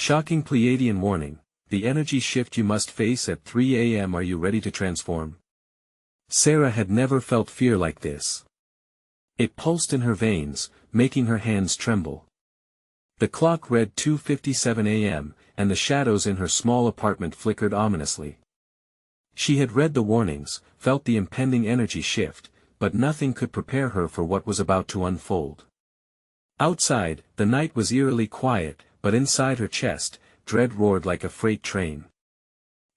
Shocking Pleiadian warning, the energy shift you must face at 3 a.m. Are you ready to transform? Sarah had never felt fear like this. It pulsed in her veins, making her hands tremble. The clock read 2:57 a.m., and the shadows in her small apartment flickered ominously. She had read the warnings, felt the impending energy shift, but nothing could prepare her for what was about to unfold. Outside, the night was eerily quiet, but inside her chest, dread roared like a freight train.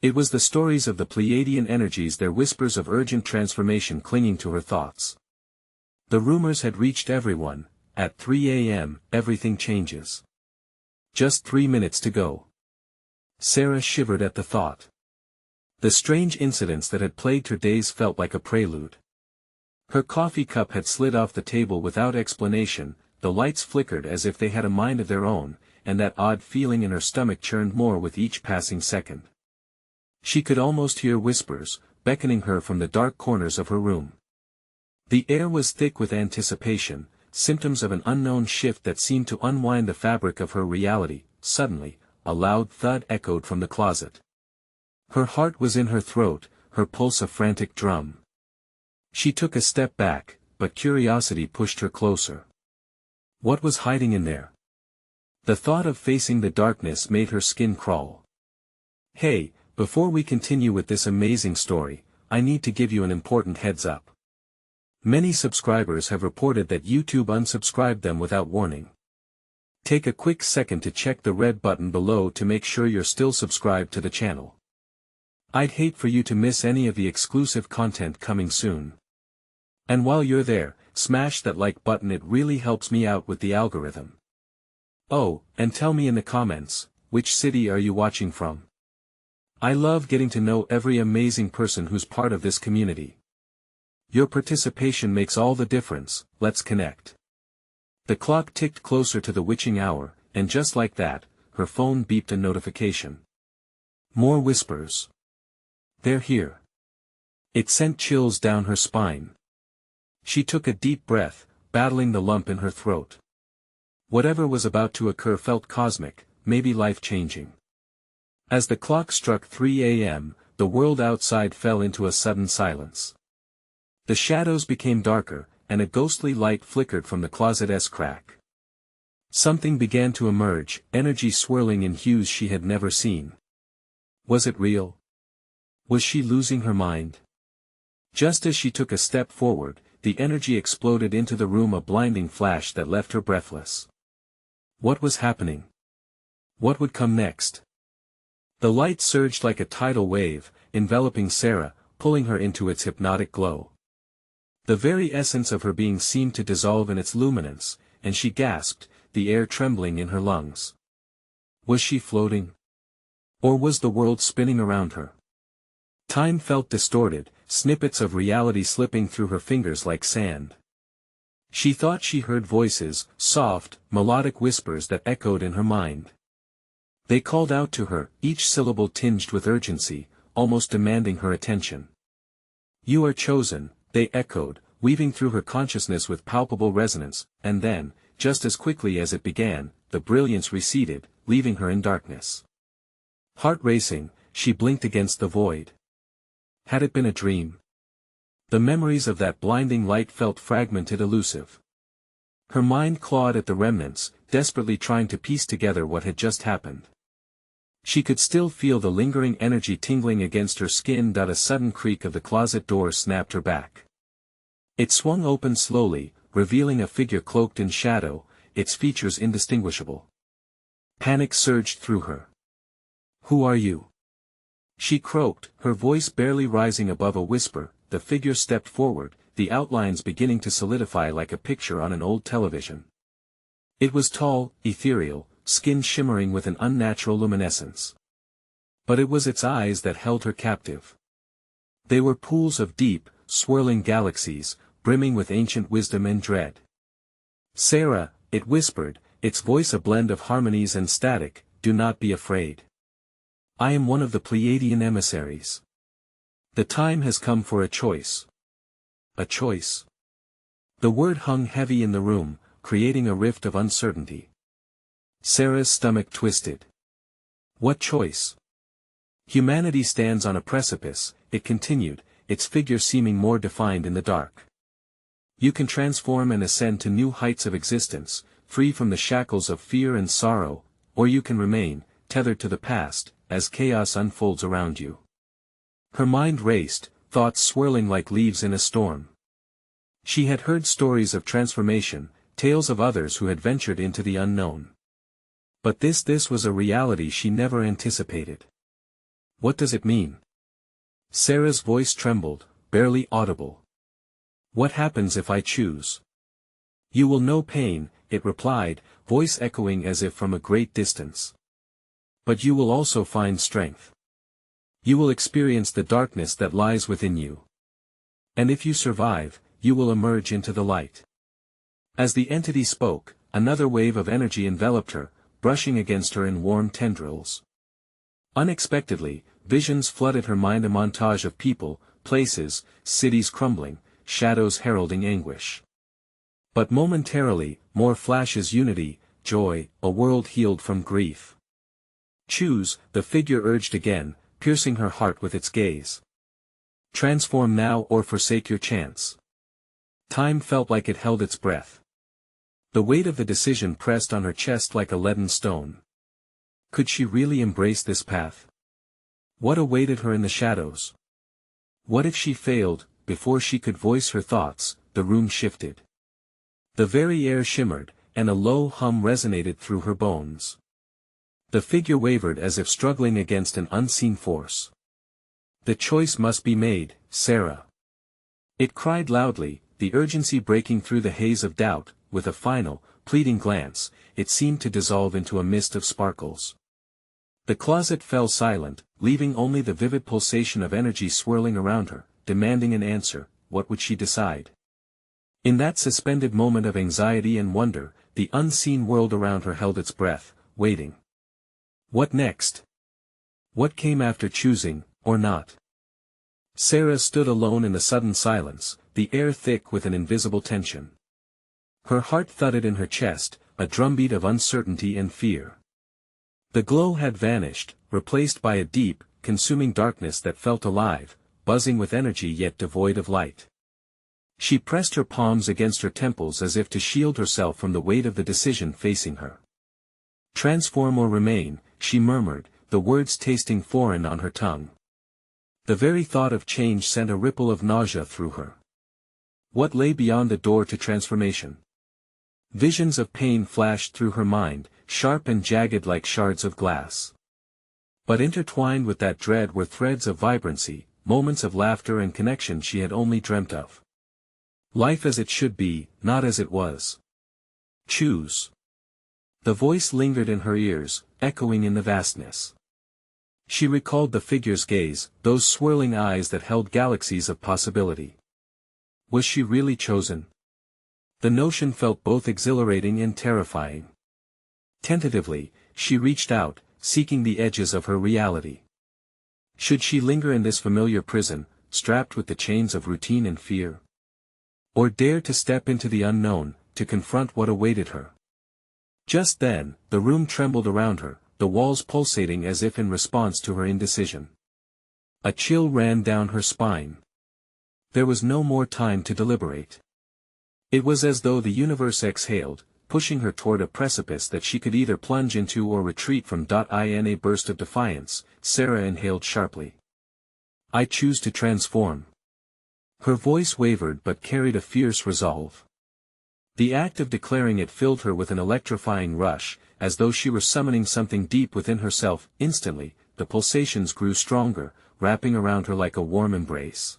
It was the stories of the Pleiadian energies, their whispers of urgent transformation clinging to her thoughts. The rumors had reached everyone. At 3 a.m., everything changes. Just 3 minutes to go. Sarah shivered at the thought. The strange incidents that had plagued her days felt like a prelude. Her coffee cup had slid off the table without explanation, the lights flickered as if they had a mind of their own, and that odd feeling in her stomach churned more with each passing second. She could almost hear whispers, beckoning her from the dark corners of her room. The air was thick with anticipation, symptoms of an unknown shift that seemed to unwind the fabric of her reality. Suddenly, a loud thud echoed from the closet. Her heart was in her throat, her pulse a frantic drum. She took a step back, but curiosity pushed her closer. What was hiding in there? The thought of facing the darkness made her skin crawl. Hey, before we continue with this amazing story, I need to give you an important heads up. Many subscribers have reported that YouTube unsubscribed them without warning. Take a quick second to check the red button below to make sure you're still subscribed to the channel. I'd hate for you to miss any of the exclusive content coming soon. And while you're there, smash that like button, it really helps me out with the algorithm. Oh, and tell me in the comments, which city are you watching from? I love getting to know every amazing person who's part of this community. Your participation makes all the difference. Let's connect. The clock ticked closer to the witching hour, and just like that, her phone beeped a notification. More whispers. They're here. It sent chills down her spine. She took a deep breath, battling the lump in her throat. Whatever was about to occur felt cosmic, maybe life-changing. As the clock struck 3 a.m., the world outside fell into a sudden silence. The shadows became darker, and a ghostly light flickered from the closet's crack. Something began to emerge, energy swirling in hues she had never seen. Was it real? Was she losing her mind? Just as she took a step forward, the energy exploded into the room, a blinding flash that left her breathless. What was happening? What would come next? The light surged like a tidal wave, enveloping Sarah, pulling her into its hypnotic glow. The very essence of her being seemed to dissolve in its luminance, and she gasped, the air trembling in her lungs. Was she floating? Or was the world spinning around her? Time felt distorted, snippets of reality slipping through her fingers like sand. She thought she heard voices, soft, melodic whispers that echoed in her mind. They called out to her, each syllable tinged with urgency, almost demanding her attention. You are chosen, they echoed, weaving through her consciousness with palpable resonance, and then, just as quickly as it began, the brilliance receded, leaving her in darkness. Heart racing, she blinked against the void. Had it been a dream? The memories of that blinding light felt fragmented, elusive. Her mind clawed at the remnants, desperately trying to piece together what had just happened. She could still feel the lingering energy tingling against her skin. A sudden creak of the closet door snapped her back. It swung open slowly, revealing a figure cloaked in shadow, its features indistinguishable. Panic surged through her. Who are you? She croaked, her voice barely rising above a whisper. The figure stepped forward, the outlines beginning to solidify like a picture on an old television. It was tall, ethereal, skin shimmering with an unnatural luminescence. But it was its eyes that held her captive. They were pools of deep, swirling galaxies, brimming with ancient wisdom and dread. Sarah, it whispered, its voice a blend of harmonies and static, do not be afraid. I am one of the Pleiadian emissaries. The time has come for a choice. A choice. The word hung heavy in the room, creating a rift of uncertainty. Sarah's stomach twisted. What choice? Humanity stands on a precipice, it continued, its figure seeming more defined in the dark. You can transform and ascend to new heights of existence, free from the shackles of fear and sorrow, or you can remain, tethered to the past, as chaos unfolds around you. Her mind raced, thoughts swirling like leaves in a storm. She had heard stories of transformation, tales of others who had ventured into the unknown. But this was a reality she never anticipated. What does it mean? Sarah's voice trembled, barely audible. What happens if I choose? You will know pain, it replied, voice echoing as if from a great distance. But you will also find strength. You will experience the darkness that lies within you. And if you survive, you will emerge into the light. As the entity spoke, another wave of energy enveloped her, brushing against her in warm tendrils. Unexpectedly, visions flooded her mind, a montage of people, places, cities crumbling, shadows heralding anguish. But momentarily, more flashes: unity, joy, a world healed from grief. Choose, the figure urged again, piercing her heart with its gaze. Transform now or forsake your chance. Time felt like it held its breath. The weight of the decision pressed on her chest like a leaden stone. Could she really embrace this path? What awaited her in the shadows? What if she failed? Before she could voice her thoughts, the room shifted. The very air shimmered, and a low hum resonated through her bones. The figure wavered as if struggling against an unseen force. The choice must be made, Sarah. It cried loudly, the urgency breaking through the haze of doubt. With a final, pleading glance, it seemed to dissolve into a mist of sparkles. The closet fell silent, leaving only the vivid pulsation of energy swirling around her, demanding an answer. What would she decide? In that suspended moment of anxiety and wonder, the unseen world around her held its breath, waiting. What next? What came after choosing, or not? Sarah stood alone in the sudden silence, the air thick with an invisible tension. Her heart thudded in her chest, a drumbeat of uncertainty and fear. The glow had vanished, replaced by a deep, consuming darkness that felt alive, buzzing with energy yet devoid of light. She pressed her palms against her temples as if to shield herself from the weight of the decision facing her. Transform or remain, she murmured, the words tasting foreign on her tongue. The very thought of change sent a ripple of nausea through her. What lay beyond the door to transformation? Visions of pain flashed through her mind, sharp and jagged like shards of glass. But intertwined with that dread were threads of vibrancy, moments of laughter and connection she had only dreamt of. Life as it should be, not as it was. Choose. The voice lingered in her ears, echoing in the vastness. She recalled the figure's gaze, those swirling eyes that held galaxies of possibility. Was she really chosen? The notion felt both exhilarating and terrifying. Tentatively, she reached out, seeking the edges of her reality. Should she linger in this familiar prison, strapped with the chains of routine and fear? Or dare to step into the unknown, to confront what awaited her? Just then, the room trembled around her, the walls pulsating as if in response to her indecision. A chill ran down her spine. There was no more time to deliberate. It was as though the universe exhaled, pushing her toward a precipice that she could either plunge into or retreat from. In a burst of defiance, Sarah inhaled sharply. I choose to transform. Her voice wavered but carried a fierce resolve. The act of declaring it filled her with an electrifying rush, as though she were summoning something deep within herself. Instantly, the pulsations grew stronger, wrapping around her like a warm embrace.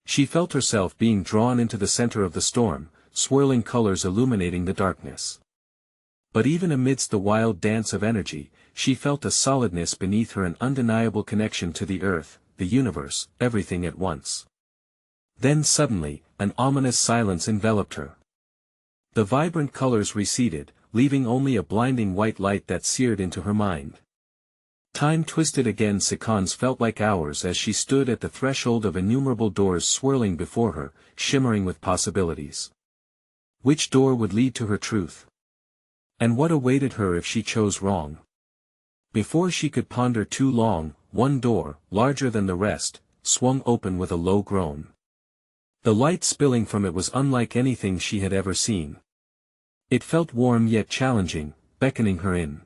She felt herself being drawn into the center of the storm, swirling colors illuminating the darkness. But even amidst the wild dance of energy, she felt a solidness beneath her, an undeniable connection to the earth, the universe, everything at once. Then suddenly, an ominous silence enveloped her. The vibrant colors receded, leaving only a blinding white light that seared into her mind. Time twisted again. Seconds felt like hours as she stood at the threshold of innumerable doors swirling before her, shimmering with possibilities. Which door would lead to her truth? And what awaited her if she chose wrong? Before she could ponder too long, one door, larger than the rest, swung open with a low groan. The light spilling from it was unlike anything she had ever seen. It felt warm yet challenging, beckoning her in.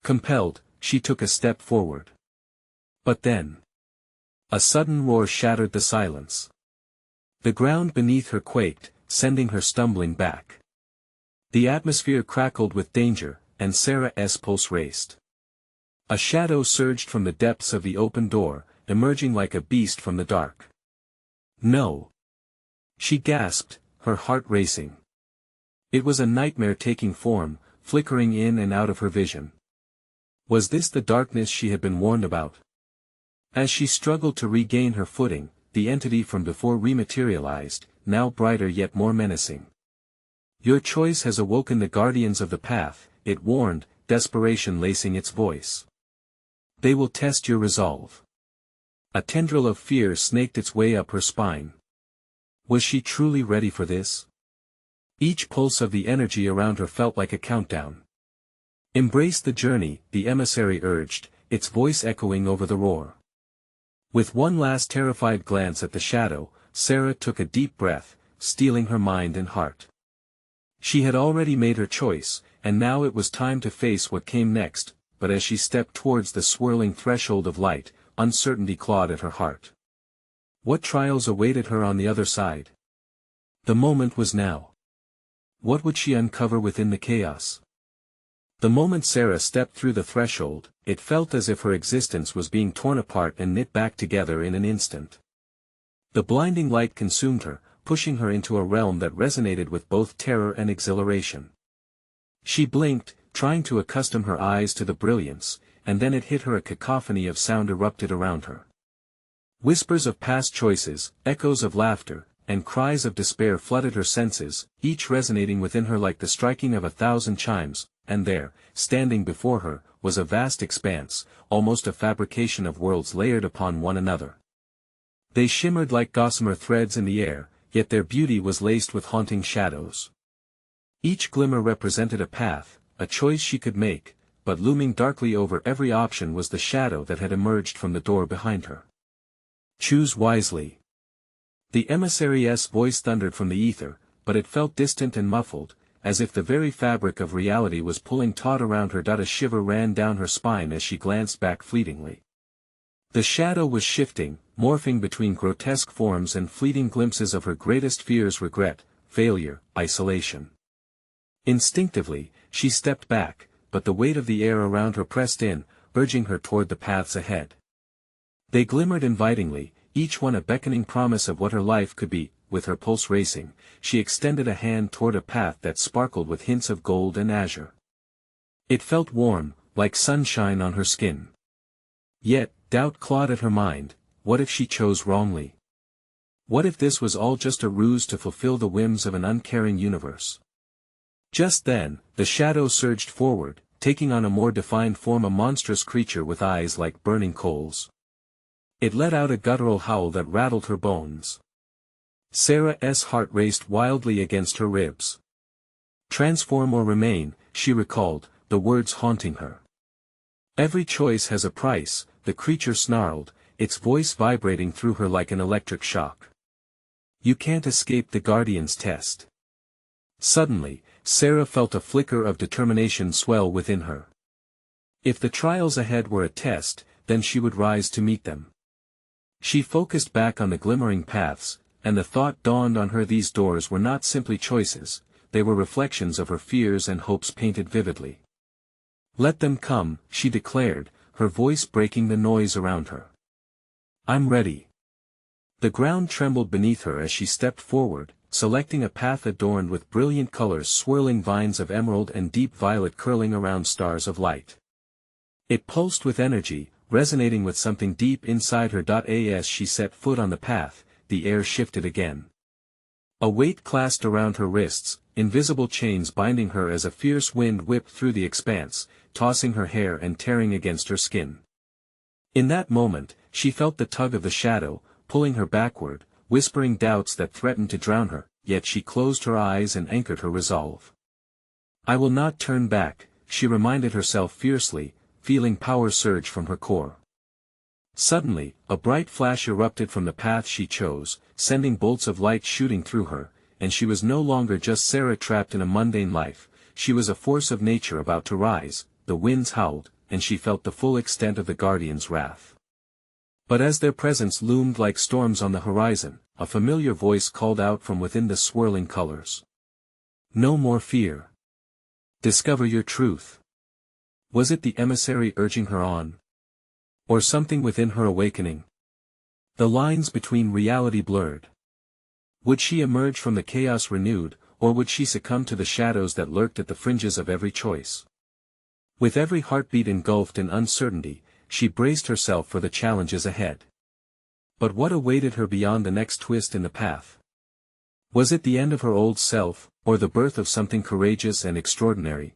Compelled, she took a step forward. But then, a sudden roar shattered the silence. The ground beneath her quaked, sending her stumbling back. The atmosphere crackled with danger, and Sarah's pulse raced. A shadow surged from the depths of the open door, emerging like a beast from the dark. No! She gasped, her heart racing. It was a nightmare taking form, flickering in and out of her vision. Was this the darkness she had been warned about? As she struggled to regain her footing, the entity from before rematerialized, now brighter yet more menacing. Your choice has awoken the guardians of the path, it warned, desperation lacing its voice. They will test your resolve. A tendril of fear snaked its way up her spine. Was she truly ready for this? Each pulse of the energy around her felt like a countdown. Embrace the journey, the emissary urged, its voice echoing over the roar. With one last terrified glance at the shadow, Sarah took a deep breath, steeling her mind and heart. She had already made her choice, and now it was time to face what came next, but as she stepped towards the swirling threshold of light, uncertainty clawed at her heart. What trials awaited her on the other side? The moment was now. What would she uncover within the chaos? The moment Sarah stepped through the threshold, it felt as if her existence was being torn apart and knit back together in an instant. The blinding light consumed her, pushing her into a realm that resonated with both terror and exhilaration. She blinked, trying to accustom her eyes to the brilliance, and then it hit her a cacophony of sound erupted around her. Whispers of past choices, echoes of laughter, and cries of despair flooded her senses, each resonating within her like the striking of 1,000 chimes, and there, standing before her, was a vast expanse, almost a fabrication of worlds layered upon one another. They shimmered like gossamer threads in the air, yet their beauty was laced with haunting shadows. Each glimmer represented a path, a choice she could make, but looming darkly over every option was the shadow that had emerged from the door behind her. Choose wisely. The emissary's voice thundered from the ether, but it felt distant and muffled, as if the very fabric of reality was pulling taut around her. A shiver ran down her spine as she glanced back fleetingly. The shadow was shifting, morphing between grotesque forms and fleeting glimpses of her greatest fears: regret, failure, isolation. Instinctively, she stepped back, but the weight of the air around her pressed in, urging her toward the paths ahead. They glimmered invitingly, each one a beckoning promise of what her life could be. With her pulse racing, she extended a hand toward a path that sparkled with hints of gold and azure. It felt warm, like sunshine on her skin. Yet, doubt clawed at her mind. What if she chose wrongly? What if this was all just a ruse to fulfill the whims of an uncaring universe? Just then, the shadow surged forward, taking on a more defined form, a monstrous creature with eyes like burning coals. It let out a guttural howl that rattled her bones. Sarah's heart raced wildly against her ribs. Transform or remain, she recalled, the words haunting her. Every choice has a price, the creature snarled, its voice vibrating through her like an electric shock. You can't escape the Guardian's test. Suddenly, Sarah felt a flicker of determination swell within her. If the trials ahead were a test, then she would rise to meet them. She focused back on the glimmering paths, and the thought dawned on her: these doors were not simply choices, they were reflections of her fears and hopes painted vividly. Let them come, she declared, her voice breaking the noise around her. I'm ready. The ground trembled beneath her as she stepped forward, selecting a path adorned with brilliant colors, swirling vines of emerald and deep violet curling around stars of light. It pulsed with energy, resonating with something deep inside her. As she set foot on the path, the air shifted again. A weight clasped around her wrists, invisible chains binding her as a fierce wind whipped through the expanse, tossing her hair and tearing against her skin. In that moment, she felt the tug of the shadow, pulling her backward, whispering doubts that threatened to drown her, yet she closed her eyes and anchored her resolve. I will not turn back, she reminded herself fiercely, feeling power surge from her core. Suddenly, a bright flash erupted from the path she chose, sending bolts of light shooting through her, and she was no longer just Sarah trapped in a mundane life, she was a force of nature about to rise. The winds howled, and she felt the full extent of the Guardian's wrath. But as their presence loomed like storms on the horizon, a familiar voice called out from within the swirling colors. No more fear. Discover your truth. Was it the emissary urging her on? Or something within her awakening? The lines between reality blurred. Would she emerge from the chaos renewed, or would she succumb to the shadows that lurked at the fringes of every choice? With every heartbeat engulfed in uncertainty, she braced herself for the challenges ahead. But what awaited her beyond the next twist in the path? Was it the end of her old self, or the birth of something courageous and extraordinary?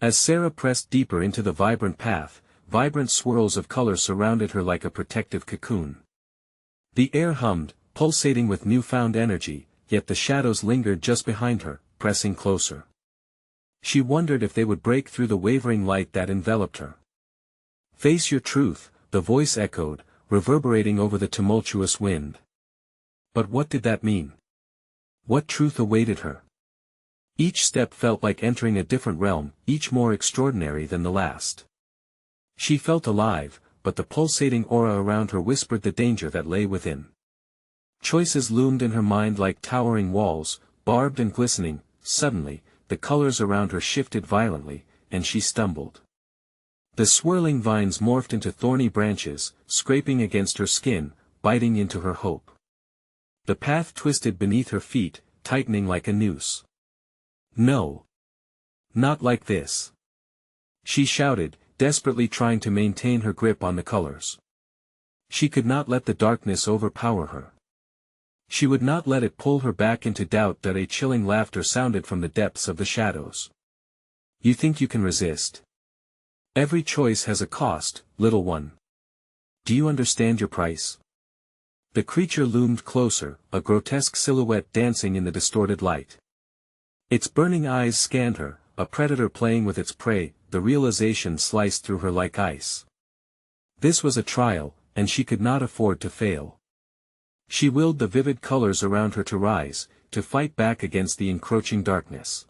As Sarah pressed deeper into the vibrant path, vibrant swirls of color surrounded her like a protective cocoon. The air hummed, pulsating with newfound energy, yet the shadows lingered just behind her, pressing closer. She wondered if they would break through the wavering light that enveloped her. Face your truth, the voice echoed, reverberating over the tumultuous wind. But what did that mean? What truth awaited her? Each step felt like entering a different realm, each more extraordinary than the last. She felt alive, but the pulsating aura around her whispered the danger that lay within. Choices loomed in her mind like towering walls, barbed and glistening. Suddenly, the colors around her shifted violently, and she stumbled. The swirling vines morphed into thorny branches, scraping against her skin, biting into her hope. The path twisted beneath her feet, tightening like a noose. No. Not like this. She shouted, desperately trying to maintain her grip on the colors. She could not let the darkness overpower her. She would not let it pull her back into doubt. That a chilling laughter sounded from the depths of the shadows. You think you can resist? Every choice has a cost, little one. Do you understand your price? The creature loomed closer, a grotesque silhouette dancing in the distorted light. Its burning eyes scanned her, a predator playing with its prey. The realization sliced through her like ice. This was a trial, and she could not afford to fail. She willed the vivid colors around her to rise, to fight back against the encroaching darkness.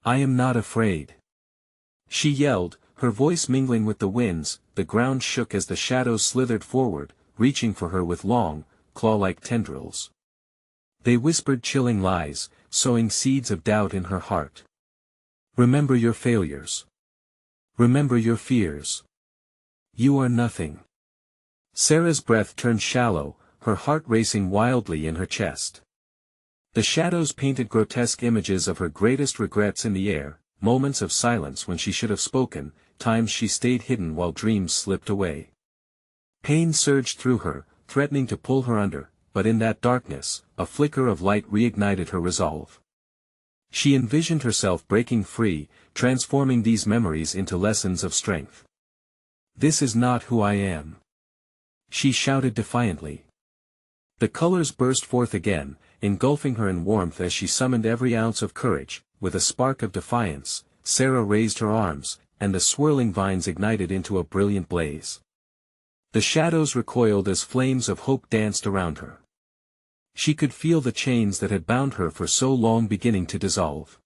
I am not afraid. She yelled, her voice mingling with the winds. The ground shook as the shadows slithered forward, reaching for her with long, claw-like tendrils. They whispered chilling lies, sowing seeds of doubt in her heart. Remember your failures. Remember your fears. You are nothing. Sarah's breath turned shallow, her heart racing wildly in her chest. The shadows painted grotesque images of her greatest regrets in the air, moments of silence when she should have spoken, times she stayed hidden while dreams slipped away. Pain surged through her, threatening to pull her under, but in that darkness, a flicker of light reignited her resolve. She envisioned herself breaking free, transforming these memories into lessons of strength. This is not who I am. She shouted defiantly. The colors burst forth again, engulfing her in warmth as she summoned every ounce of courage. With a spark of defiance, Sarah raised her arms, and the swirling vines ignited into a brilliant blaze. The shadows recoiled as flames of hope danced around her. She could feel the chains that had bound her for so long beginning to dissolve.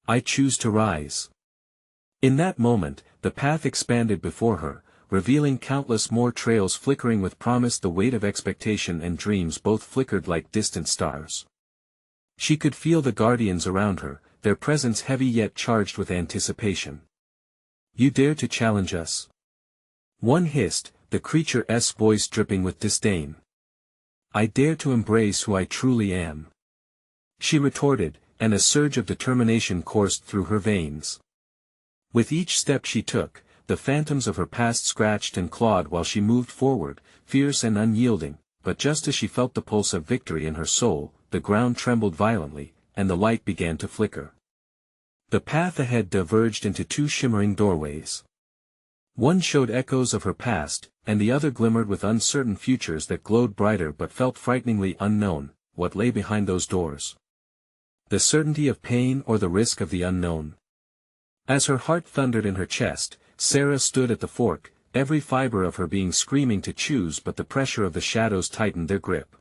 I choose to rise. In that moment, the path expanded before her, revealing countless more trails flickering with promise. The weight of expectation and dreams both flickered like distant stars. She could feel the guardians around her, their presence heavy yet charged with anticipation. You dare to challenge us? One hissed, the creature's voice dripping with disdain. I dare to embrace who I truly am. She retorted, and a surge of determination coursed through her veins. With each step she took, the phantoms of her past scratched and clawed while she moved forward, fierce and unyielding. But just as she felt the pulse of victory in her soul, the ground trembled violently, and the light began to flicker. The path ahead diverged into two shimmering doorways. One showed echoes of her past, and the other glimmered with uncertain futures that glowed brighter but felt frighteningly unknown. What lay behind those doors? The certainty of pain or the risk of the unknown? As her heart thundered in her chest, Sarah stood at the fork, every fiber of her being screaming to choose, but the pressure of the shadows tightened their grip.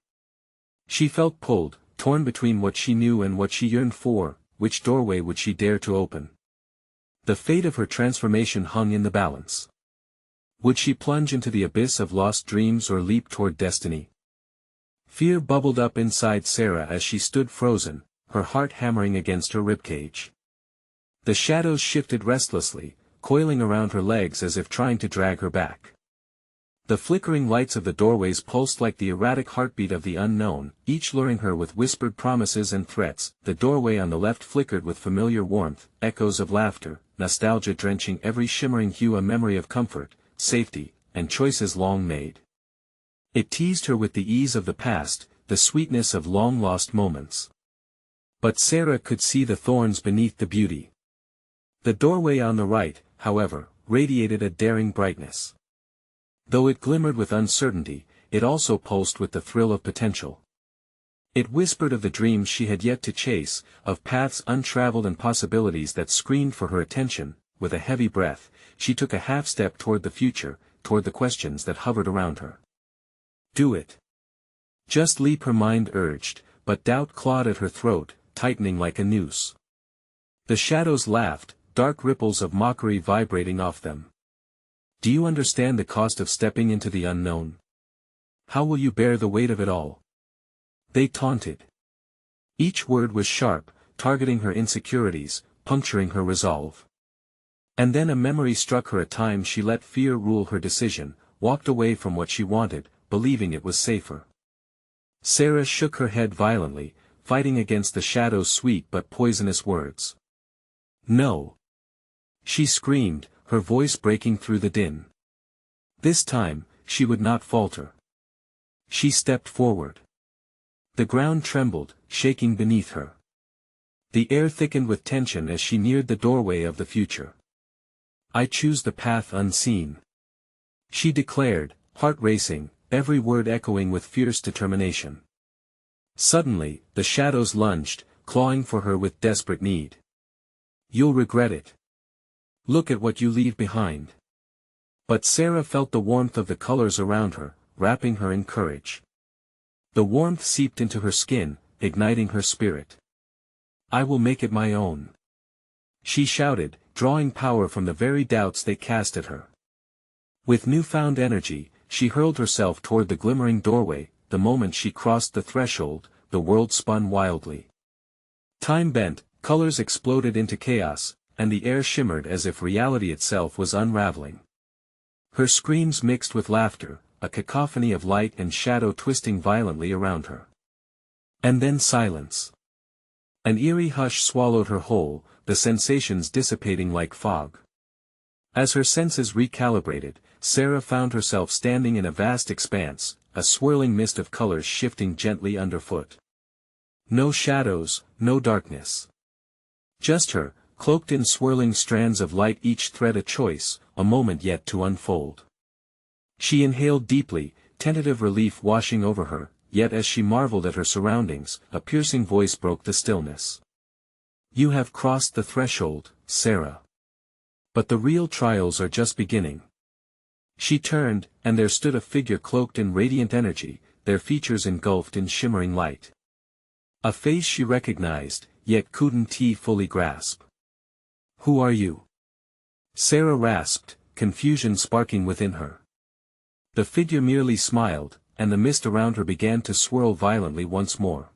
She felt pulled, torn between what she knew and what she yearned for. Which doorway would she dare to open? The fate of her transformation hung in the balance. Would she plunge into the abyss of lost dreams or leap toward destiny? Fear bubbled up inside Sarah as she stood frozen, her heart hammering against her ribcage. The shadows shifted restlessly, coiling around her legs as if trying to drag her back. The flickering lights of the doorways pulsed like the erratic heartbeat of the unknown, each luring her with whispered promises and threats. The doorway on the left flickered with familiar warmth, echoes of laughter, nostalgia drenching every shimmering hue, a memory of comfort, safety, and choices long made. It teased her with the ease of the past, the sweetness of long-lost moments. But Sarah could see the thorns beneath the beauty. The doorway on the right, however, radiated a daring brightness. Though it glimmered with uncertainty, it also pulsed with the thrill of potential. It whispered of the dreams she had yet to chase, of paths untraveled and possibilities that screamed for her attention. With a heavy breath, she took a half-step toward the future, toward the questions that hovered around her. Do it. Just leap, her mind urged, but doubt clawed at her throat, tightening like a noose. The shadows laughed, dark ripples of mockery vibrating off them. Do you understand the cost of stepping into the unknown? How will you bear the weight of it all? They taunted. Each word was sharp, targeting her insecurities, puncturing her resolve. And then a memory struck her. A time she let fear rule her decision, walked away from what she wanted, believing it was safer. Sarah shook her head violently, fighting against the shadow's sweet but poisonous words. No. She screamed, her voice breaking through the din. This time, she would not falter. She stepped forward. The ground trembled, shaking beneath her. The air thickened with tension as she neared the doorway of the future. I choose the path unseen, she declared, heart racing, every word echoing with fierce determination. Suddenly, the shadows lunged, clawing for her with desperate need. You'll regret it. Look at what you leave behind. But Sarah felt the warmth of the colors around her, wrapping her in courage. The warmth seeped into her skin, igniting her spirit. I will make it my own, she shouted, drawing power from the very doubts they cast at her. With newfound energy, she hurled herself toward the glimmering doorway. The moment she crossed the threshold, the world spun wildly. Time bent, colors exploded into chaos, and the air shimmered as if reality itself was unraveling. Her screams mixed with laughter, a cacophony of light and shadow twisting violently around her. And then silence. An eerie hush swallowed her whole, the sensations dissipating like fog. As her senses recalibrated, Sarah found herself standing in a vast expanse, a swirling mist of colors shifting gently underfoot. No shadows, no darkness. Just her, cloaked in swirling strands of light, each thread a choice, a moment yet to unfold. She inhaled deeply, tentative relief washing over her, yet as she marveled at her surroundings, a piercing voice broke the stillness. You have crossed the threshold, Sarah. But the real trials are just beginning. She turned, and there stood a figure cloaked in radiant energy, their features engulfed in shimmering light. A face she recognized, yet couldn't fully grasp. Who are you? Sarah rasped, confusion sparking within her. The figure merely smiled, and the mist around her began to swirl violently once more.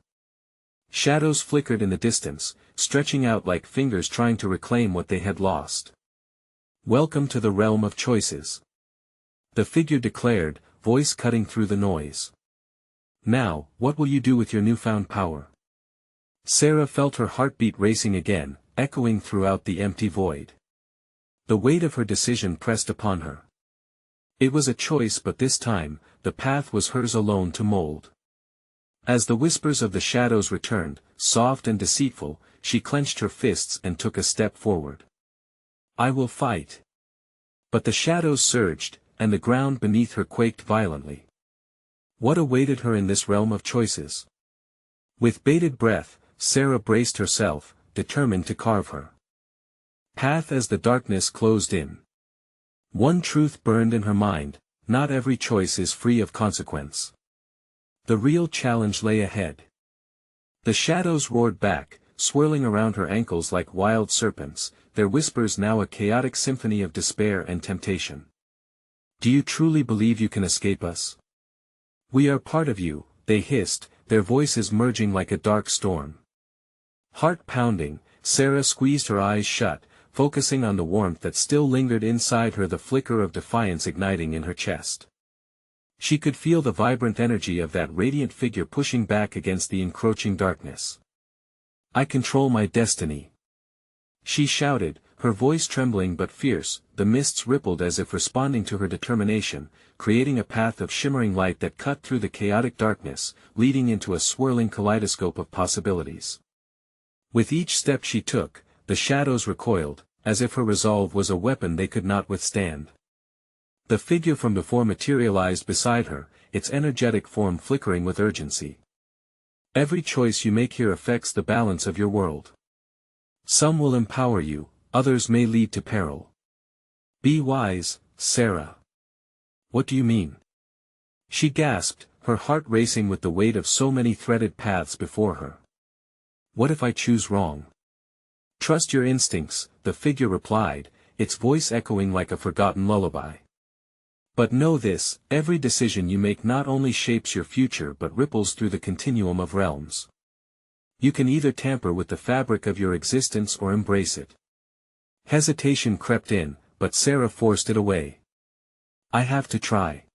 Shadows flickered in the distance, stretching out like fingers trying to reclaim what they had lost. Welcome to the realm of choices, the figure declared, voice cutting through the noise. Now, what will you do with your newfound power? Sarah felt her heartbeat racing again, echoing throughout the empty void. The weight of her decision pressed upon her. It was a choice, but this time, the path was hers alone to mold. As the whispers of the shadows returned, soft and deceitful, she clenched her fists and took a step forward. I will fight. But the shadows surged, and the ground beneath her quaked violently. What awaited her in this realm of choices? With bated breath, Sarah braced herself, determined to carve her path as the darkness closed in. One truth burned in her mind: not every choice is free of consequence. The real challenge lay ahead. The shadows roared back, swirling around her ankles like wild serpents, their whispers now a chaotic symphony of despair and temptation. Do you truly believe you can escape us? We are part of you, they hissed, their voices merging like a dark storm. Heart pounding, Sarah squeezed her eyes shut, focusing on the warmth that still lingered inside her, the flicker of defiance igniting in her chest. She could feel the vibrant energy of that radiant figure pushing back against the encroaching darkness. I control my destiny, she shouted, her voice trembling but fierce. The mists rippled as if responding to her determination, creating a path of shimmering light that cut through the chaotic darkness, leading into a swirling kaleidoscope of possibilities. With each step she took, the shadows recoiled, as if her resolve was a weapon they could not withstand. The figure from before materialized beside her, its energetic form flickering with urgency. Every choice you make here affects the balance of your world. Some will empower you, others may lead to peril. Be wise, Sarah. What do you mean? She gasped, her heart racing with the weight of so many threaded paths before her. What if I choose wrong? Trust your instincts, the figure replied, its voice echoing like a forgotten lullaby. But know this: every decision you make not only shapes your future but ripples through the continuum of realms. You can either tamper with the fabric of your existence or embrace it. Hesitation crept in, but Sarah forced it away. I have to try.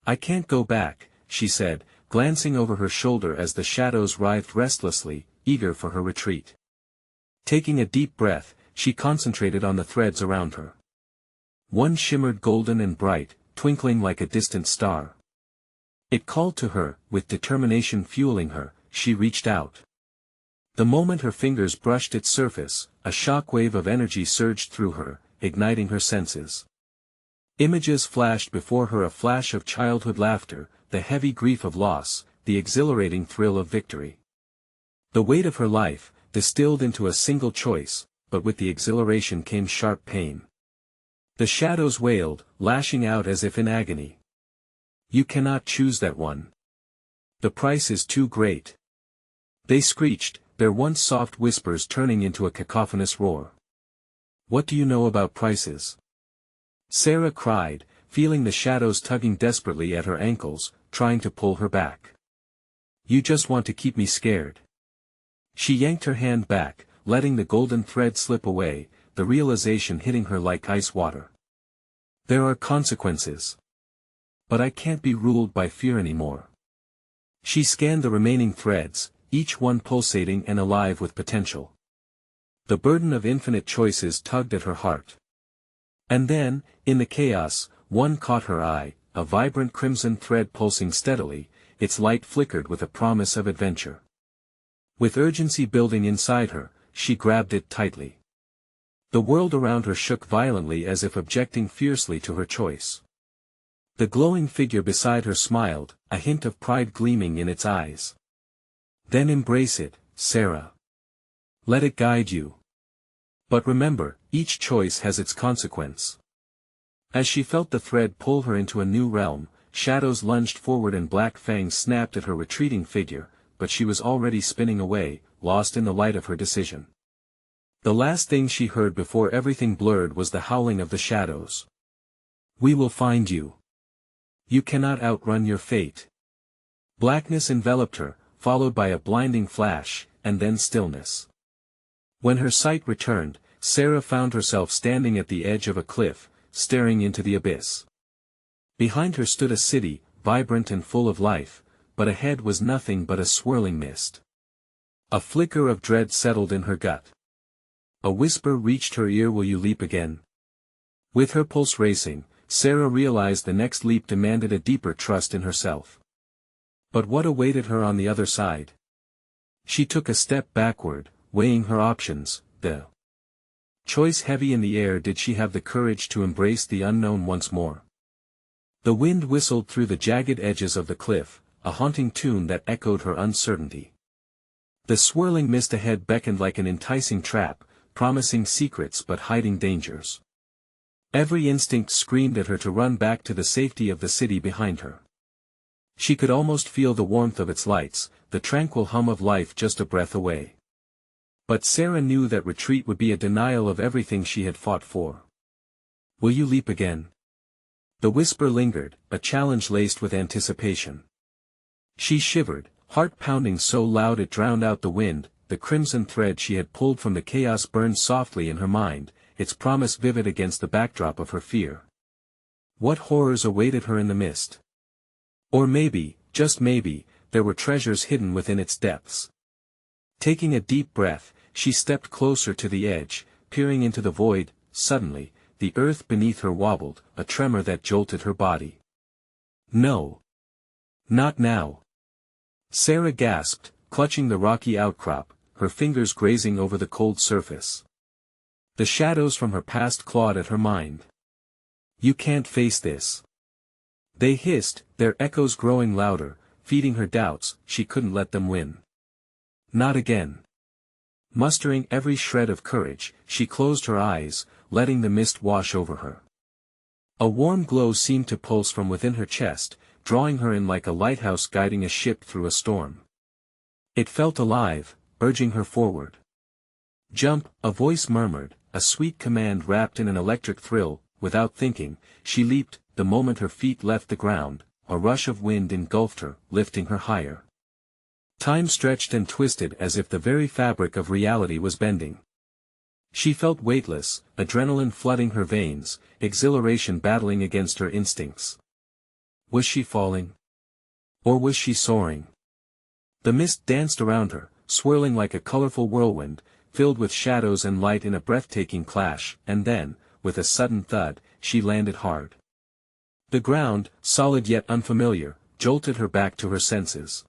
I can't go back, she said, glancing over her shoulder as the shadows writhed restlessly, eager for her retreat. Taking a deep breath, she concentrated on the threads around her. One shimmered golden and bright, twinkling like a distant star. It called to her, with determination fueling her. She reached out. The moment her fingers brushed its surface, a shockwave of energy surged through her, igniting her senses. Images flashed before her: a flash of childhood laughter, the heavy grief of loss, the exhilarating thrill of victory. The weight of her life, distilled into a single choice, but with the exhilaration came sharp pain. The shadows wailed, lashing out as if in agony. You cannot choose that one. The price is too great. They screeched, their once soft whispers turning into a cacophonous roar. What do you know about prices? Sarah cried, feeling the shadows tugging desperately at her ankles, trying to pull her back. You just want to keep me scared. She yanked her hand back, letting the golden thread slip away, the realization hitting her like ice water. There are consequences. But I can't be ruled by fear anymore. She scanned the remaining threads, each one pulsating and alive with potential. The burden of infinite choices tugged at her heart. And then, in the chaos, one caught her eye, a vibrant crimson thread pulsing steadily, its light flickered with a promise of adventure. With urgency building inside her, she grabbed it tightly. The world around her shook violently as if objecting fiercely to her choice. The glowing figure beside her smiled, a hint of pride gleaming in its eyes. Then embrace it, Sarah. Let it guide you. But remember, each choice has its consequence. As she felt the thread pull her into a new realm, shadows lunged forward and black fangs snapped at her retreating figure, but she was already spinning away, lost in the light of her decision. The last thing she heard before everything blurred was the howling of the shadows. We will find you. You cannot outrun your fate. Blackness enveloped her, followed by a blinding flash, and then stillness. When her sight returned, Sarah found herself standing at the edge of a cliff, staring into the abyss. Behind her stood a city, vibrant and full of life, but ahead was nothing but a swirling mist. A flicker of dread settled in her gut. A whisper reached her ear: will you leap again? With her pulse racing, Sarah realized the next leap demanded a deeper trust in herself. But what awaited her on the other side? She took a step backward, weighing her options, the choice heavy in the air. Did she have the courage to embrace the unknown once more? The wind whistled through the jagged edges of the cliff, a haunting tune that echoed her uncertainty. The swirling mist ahead beckoned like an enticing trap, promising secrets but hiding dangers. Every instinct screamed at her to run back to the safety of the city behind her. She could almost feel the warmth of its lights, the tranquil hum of life just a breath away. But Sarah knew that retreat would be a denial of everything she had fought for. "Will you leap again?" The whisper lingered, a challenge laced with anticipation. She shivered, heart pounding so loud it drowned out the wind. The crimson thread she had pulled from the chaos burned softly in her mind, its promise vivid against the backdrop of her fear. What horrors awaited her in the mist? Or maybe, just maybe, there were treasures hidden within its depths. Taking a deep breath, she stepped closer to the edge, peering into the void. Suddenly, the earth beneath her wobbled, a tremor that jolted her body. "No. Not now." Sarah gasped, clutching the rocky outcrop, her fingers grazing over the cold surface. The shadows from her past clawed at her mind. "You can't face this." They hissed, their echoes growing louder, feeding her doubts. She couldn't let them win. Not again. Mustering every shred of courage, she closed her eyes, letting the mist wash over her. A warm glow seemed to pulse from within her chest, drawing her in like a lighthouse guiding a ship through a storm. It felt alive, urging her forward. "Jump," a voice murmured, a sweet command wrapped in an electric thrill. Without thinking, she leaped. The moment her feet left the ground, a rush of wind engulfed her, lifting her higher. Time stretched and twisted as if the very fabric of reality was bending. She felt weightless, adrenaline flooding her veins, exhilaration battling against her instincts. Was she falling? Or was she soaring? The mist danced around her, swirling like a colorful whirlwind, filled with shadows and light in a breathtaking clash, and then, with a sudden thud, she landed hard. The ground, solid yet unfamiliar, jolted her back to her senses.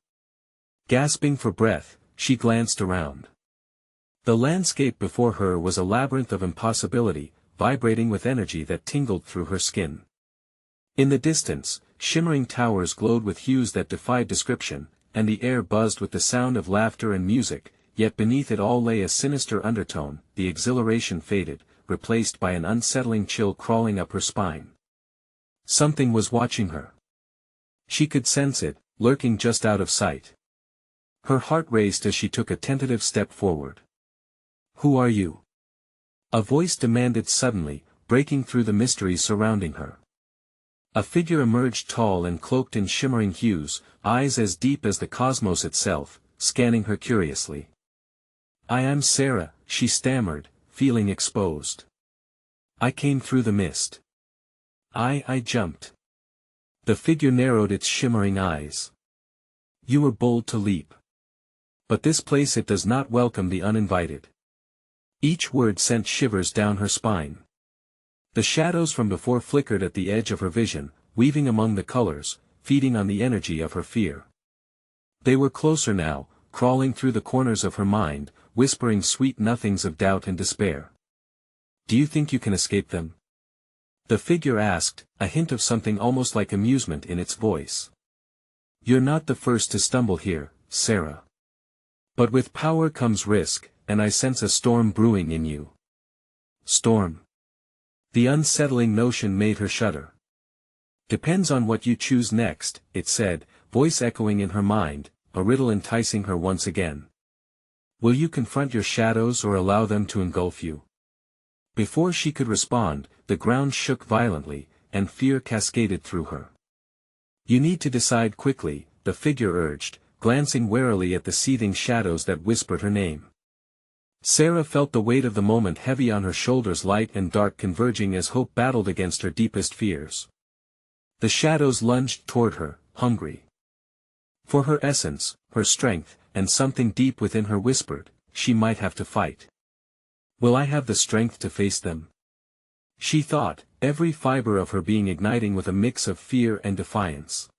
Gasping for breath, she glanced around. The landscape before her was a labyrinth of impossibility, vibrating with energy that tingled through her skin. In the distance, shimmering towers glowed with hues that defied description, and the air buzzed with the sound of laughter and music, yet beneath it all lay a sinister undertone. The exhilaration faded, replaced by an unsettling chill crawling up her spine. Something was watching her. She could sense it, lurking just out of sight. Her heart raced as she took a tentative step forward. "Who are you?" a voice demanded suddenly, breaking through the mystery surrounding her. A figure emerged, tall and cloaked in shimmering hues, eyes as deep as the cosmos itself, scanning her curiously. "I am Sarah," she stammered, feeling exposed. "I came through the mist." I jumped." The figure narrowed its shimmering eyes. "You were bold to leap. But this place, it does not welcome the uninvited." Each word sent shivers down her spine. The shadows from before flickered at the edge of her vision, weaving among the colors, feeding on the energy of her fear. They were closer now, crawling through the corners of her mind, whispering sweet nothings of doubt and despair. "Do you think you can escape them?" the figure asked, a hint of something almost like amusement in its voice. "You're not the first to stumble here, Sarah. But with power comes risk, and I sense a storm brewing in you." Storm. The unsettling notion made her shudder. "Depends on what you choose next," it said, voice echoing in her mind, a riddle enticing her once again. "Will you confront your shadows or allow them to engulf you?" Before she could respond, the ground shook violently, and fear cascaded through her. "You need to decide quickly," the figure urged, glancing warily at the seething shadows that whispered her name. Sarah felt the weight of the moment heavy on her shoulders, light and dark converging as hope battled against her deepest fears. The shadows lunged toward her, hungry for her essence, her strength, and something deep within her whispered, she might have to fight. Will I have the strength to face them? She thought, every fiber of her being igniting with a mix of fear and defiance.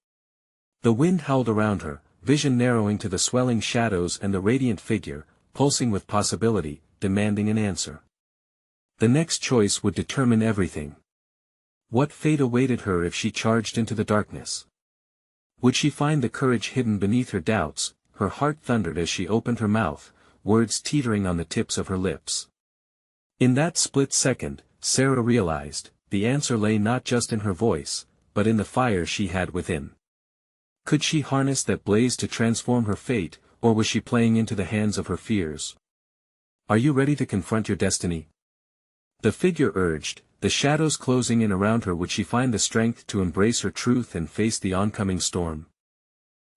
The wind howled around her, vision narrowing to the swelling shadows and the radiant figure, pulsing with possibility, demanding an answer. The next choice would determine everything. What fate awaited her if she charged into the darkness? Would she find the courage hidden beneath her doubts? Her heart thundered as she opened her mouth, words teetering on the tips of her lips. In that split second, Sarah realized, the answer lay not just in her voice, but in the fire she had within. Could she harness that blaze to transform her fate, or was she playing into the hands of her fears? Are you ready to confront your destiny? The figure urged, the shadows closing in around her. Would she find the strength to embrace her truth and face the oncoming storm?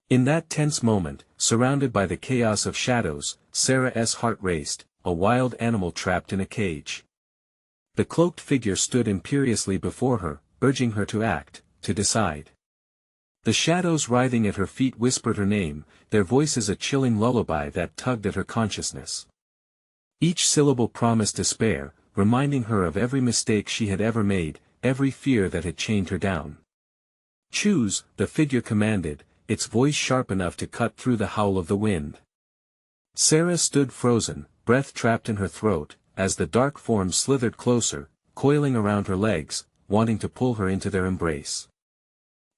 In that tense moment, surrounded by the chaos of shadows, Sarah's heart raced, a wild animal trapped in a cage. The cloaked figure stood imperiously before her, urging her to act, to decide. The shadows writhing at her feet whispered her name, their voices a chilling lullaby that tugged at her consciousness. Each syllable promised despair, reminding her of every mistake she had ever made, every fear that had chained her down. Choose, the figure commanded, its voice sharp enough to cut through the howl of the wind. Sarah stood frozen, breath trapped in her throat, as the dark form slithered closer, coiling around her legs, wanting to pull her into their embrace.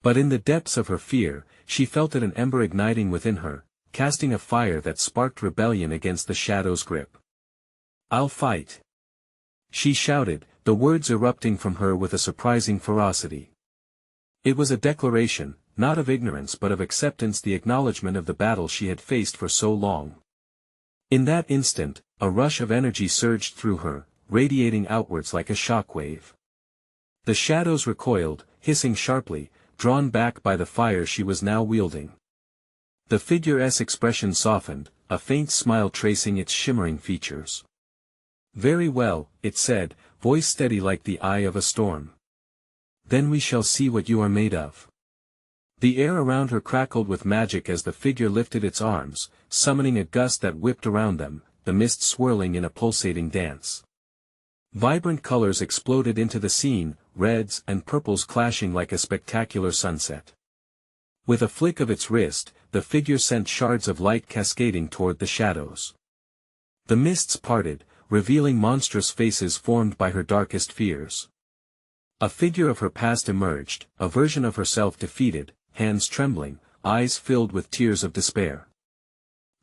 But in the depths of her fear, she felt it an ember igniting within her, casting a fire that sparked rebellion against the shadow's grip. "I'll fight!" she shouted, the words erupting from her with a surprising ferocity. It was a declaration, not of ignorance but of acceptance, the acknowledgement of the battle she had faced for so long. In that instant, a rush of energy surged through her, radiating outwards like a shockwave. The shadows recoiled, hissing sharply, drawn back by the fire she was now wielding. The figure's expression softened, a faint smile tracing its shimmering features. "Very well," it said, voice steady like the eye of a storm. "Then we shall see what you are made of." The air around her crackled with magic as the figure lifted its arms, summoning a gust that whipped around them, the mist swirling in a pulsating dance. Vibrant colors exploded into the scene, reds and purples clashing like a spectacular sunset. With a flick of its wrist, the figure sent shards of light cascading toward the shadows. The mists parted, revealing monstrous faces formed by her darkest fears. A figure of her past emerged, a version of herself defeated, hands trembling, eyes filled with tears of despair.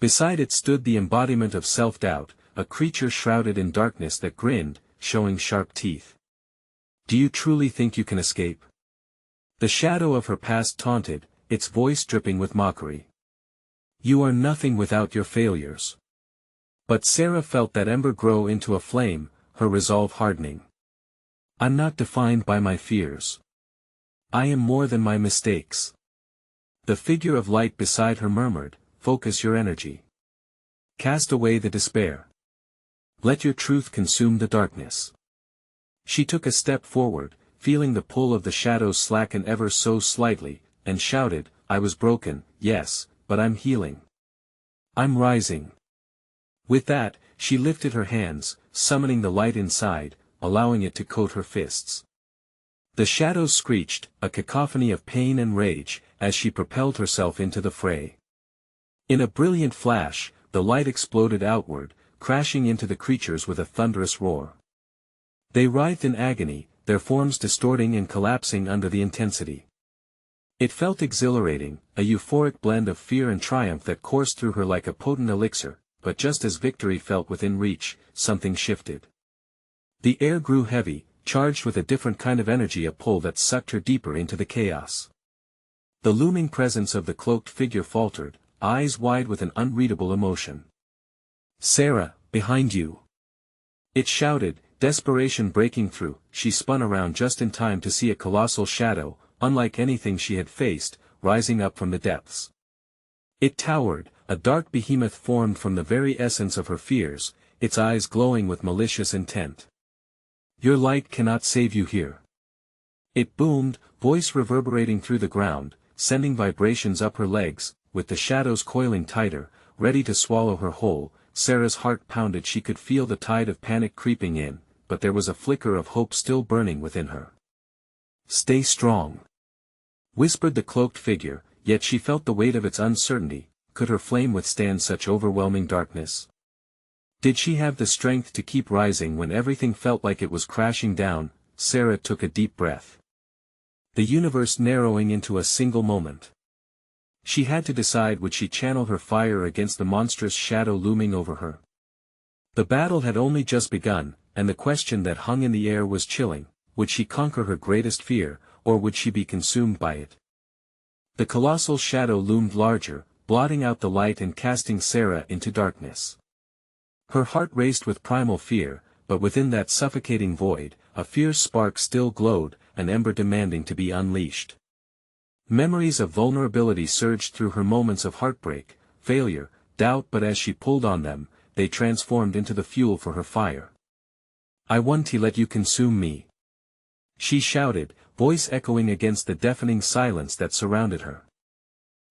Beside it stood the embodiment of self-doubt, a creature shrouded in darkness that grinned, showing sharp teeth. "Do you truly think you can escape?" The shadow of her past taunted, its voice dripping with mockery. "You are nothing without your failures." But Sarah felt that ember grow into a flame, her resolve hardening. "I'm not defined by my fears. I am more than my mistakes." The figure of light beside her murmured, "Focus your energy. Cast away the despair. Let your truth consume the darkness." She took a step forward, feeling the pull of the shadows slacken ever so slightly, and shouted, "I was broken, yes, but I'm healing. I'm rising." With that, she lifted her hands, summoning the light inside, allowing it to coat her fists. The shadows screeched, a cacophony of pain and rage, as she propelled herself into the fray. In a brilliant flash, the light exploded outward, crashing into the creatures with a thunderous roar. They writhed in agony, their forms distorting and collapsing under the intensity. It felt exhilarating, a euphoric blend of fear and triumph that coursed through her like a potent elixir, but just as victory felt within reach, something shifted. The air grew heavy, charged with a different kind of energy, a pull that sucked her deeper into the chaos. The looming presence of the cloaked figure faltered, eyes wide with an unreadable emotion. "Sarah, behind you!" it shouted, desperation breaking through. She spun around just in time to see a colossal shadow, unlike anything she had faced, rising up from the depths. It towered, a dark behemoth formed from the very essence of her fears, its eyes glowing with malicious intent. "Your light cannot save you here." It boomed, voice reverberating through the ground, sending vibrations up her legs, with the shadows coiling tighter, ready to swallow her whole. Sarah's heart pounded. She could feel the tide of panic creeping in, but there was a flicker of hope still burning within her. "Stay strong," whispered the cloaked figure, yet she felt the weight of its uncertainty. Could her flame withstand such overwhelming darkness? Did she have the strength to keep rising when everything felt like it was crashing down? Sarah took a deep breath. The universe narrowing into a single moment. She had to decide, would she channel her fire against the monstrous shadow looming over her? The battle had only just begun, and the question that hung in the air was chilling. would she conquer her greatest fear, or would she be consumed by it? The colossal shadow loomed larger, blotting out the light and casting Sarah into darkness. Her heart raced with primal fear, but within that suffocating void, a fierce spark still glowed, an ember demanding to be unleashed. Memories of vulnerability surged through her, moments of heartbreak, failure, doubt, but as she pulled on them, they transformed into the fuel for her fire. "I won't to let you consume me," she shouted, voice echoing against the deafening silence that surrounded her.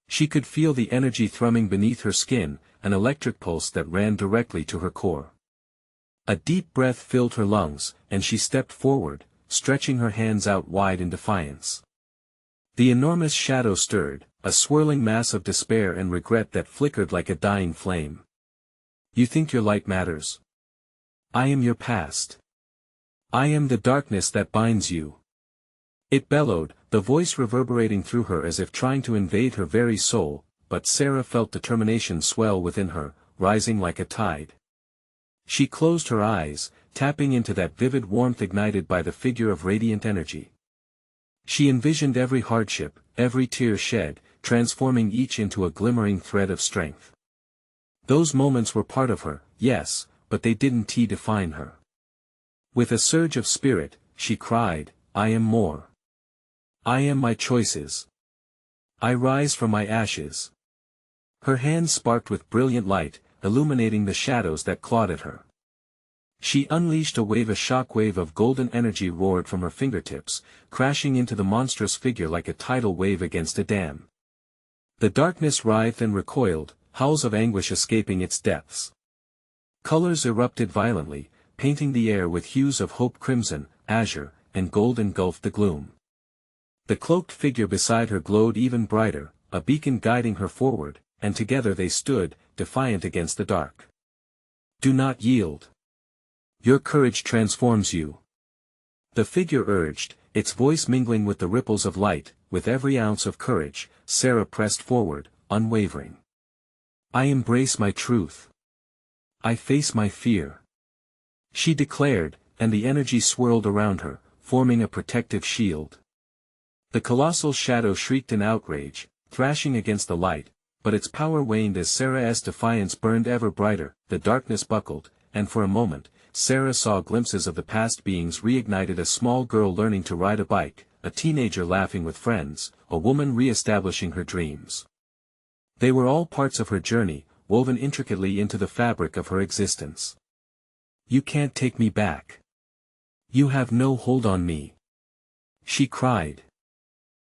She could feel the energy thrumming beneath her skin, an electric pulse that ran directly to her core. A deep breath filled her lungs, and she stepped forward, stretching her hands out wide in defiance. The enormous shadow stirred, a swirling mass of despair and regret that flickered like a dying flame. "You think your light matters? I am your past. I am the darkness that binds you." It bellowed, the voice reverberating through her as if trying to invade her very soul, but Sarah felt determination swell within her, rising like a tide. She closed her eyes, tapping into that vivid warmth ignited by the figure of radiant energy. She envisioned every hardship, every tear shed, transforming each into a glimmering thread of strength. Those moments were part of her, yes, but they didn't define her. With a surge of spirit, she cried, "I am more. I am my choices. I rise from my ashes." Her hands sparked with brilliant light, illuminating the shadows that clawed at her. She unleashed a shockwave of golden energy roared from her fingertips, crashing into the monstrous figure like a tidal wave against a dam. The darkness writhed and recoiled, howls of anguish escaping its depths. Colors erupted violently, painting the air with hues of hope. Crimson, azure, and gold engulfed the gloom. The cloaked figure beside her glowed even brighter, a beacon guiding her forward, and together they stood, defiant against the dark. "Do not yield. Your courage transforms you," the figure urged, its voice mingling with the ripples of light. With every ounce of courage, Sarah pressed forward, unwavering. "I embrace my truth. I face my fear," she declared, and the energy swirled around her, forming a protective shield. The colossal shadow shrieked in outrage, thrashing against the light, but its power waned as Sarah's defiance burned ever brighter. The darkness buckled, and for a moment, Sarah saw glimpses of the past beings reignited: a small girl learning to ride a bike, a teenager laughing with friends, a woman re-establishing her dreams. They were all parts of her journey, woven intricately into the fabric of her existence. "You can't take me back. You have no hold on me," she cried.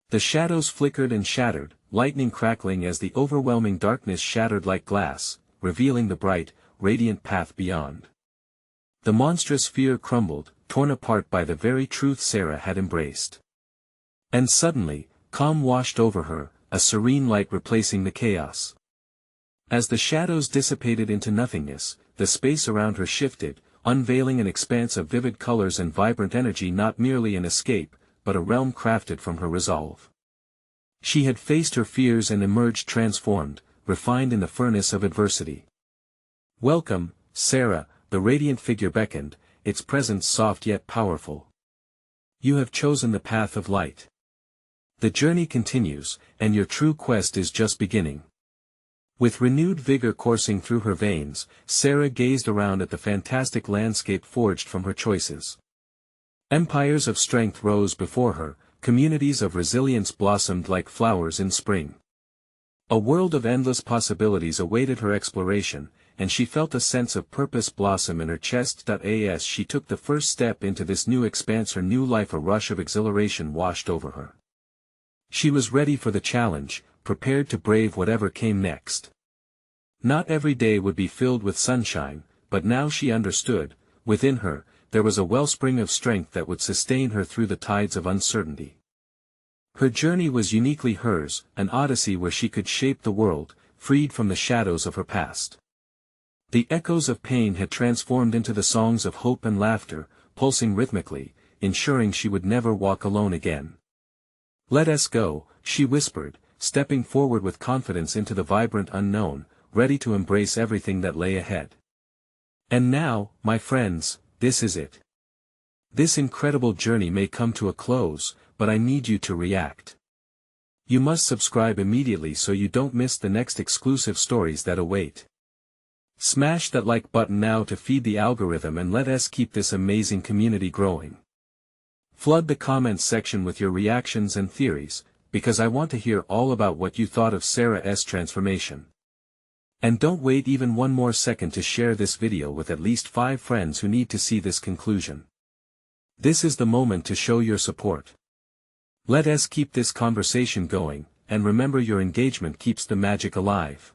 The shadows flickered and shattered, lightning crackling as the overwhelming darkness shattered like glass, revealing the bright, radiant path beyond. The monstrous fear crumbled, torn apart by the very truth Sarah had embraced. And suddenly, calm washed over her, a serene light replacing the chaos. As the shadows dissipated into nothingness, the space around her shifted, unveiling an expanse of vivid colors and vibrant energy, not merely an escape, but a realm crafted from her resolve. She had faced her fears and emerged transformed, refined in the furnace of adversity. "Welcome, Sarah," the radiant figure beckoned, its presence soft yet powerful. "You have chosen the path of light. The journey continues, and your true quest is just beginning." With renewed vigor coursing through her veins, Sarah gazed around at the fantastic landscape forged from her choices. Empires of strength rose before her, communities of resilience blossomed like flowers in spring. A world of endless possibilities awaited her exploration, and she felt a sense of purpose blossom in her chest. As she took the first step into this new expanse, her new life, a rush of exhilaration washed over her. She was ready for the challenge, prepared to brave whatever came next. Not every day would be filled with sunshine, but now she understood, within her, there was a wellspring of strength that would sustain her through the tides of uncertainty. Her journey was uniquely hers, an odyssey where she could shape the world, freed from the shadows of her past. The echoes of pain had transformed into the songs of hope and laughter, pulsing rhythmically, ensuring she would never walk alone again. "Let us go," she whispered, stepping forward with confidence into the vibrant unknown, ready to embrace everything that lay ahead. "And now, my friends, this is it. This incredible journey may come to a close, but I need you to react. You must subscribe immediately so you don't miss the next exclusive stories that await. Smash that like button now to feed the algorithm and let us keep this amazing community growing. Flood the comments section with your reactions and theories, because I want to hear all about what you thought of Sarah's transformation. And don't wait even one more second to share this video with at least 5 friends who need to see this conclusion. This is the moment to show your support. Let us keep this conversation going, and remember your engagement keeps the magic alive.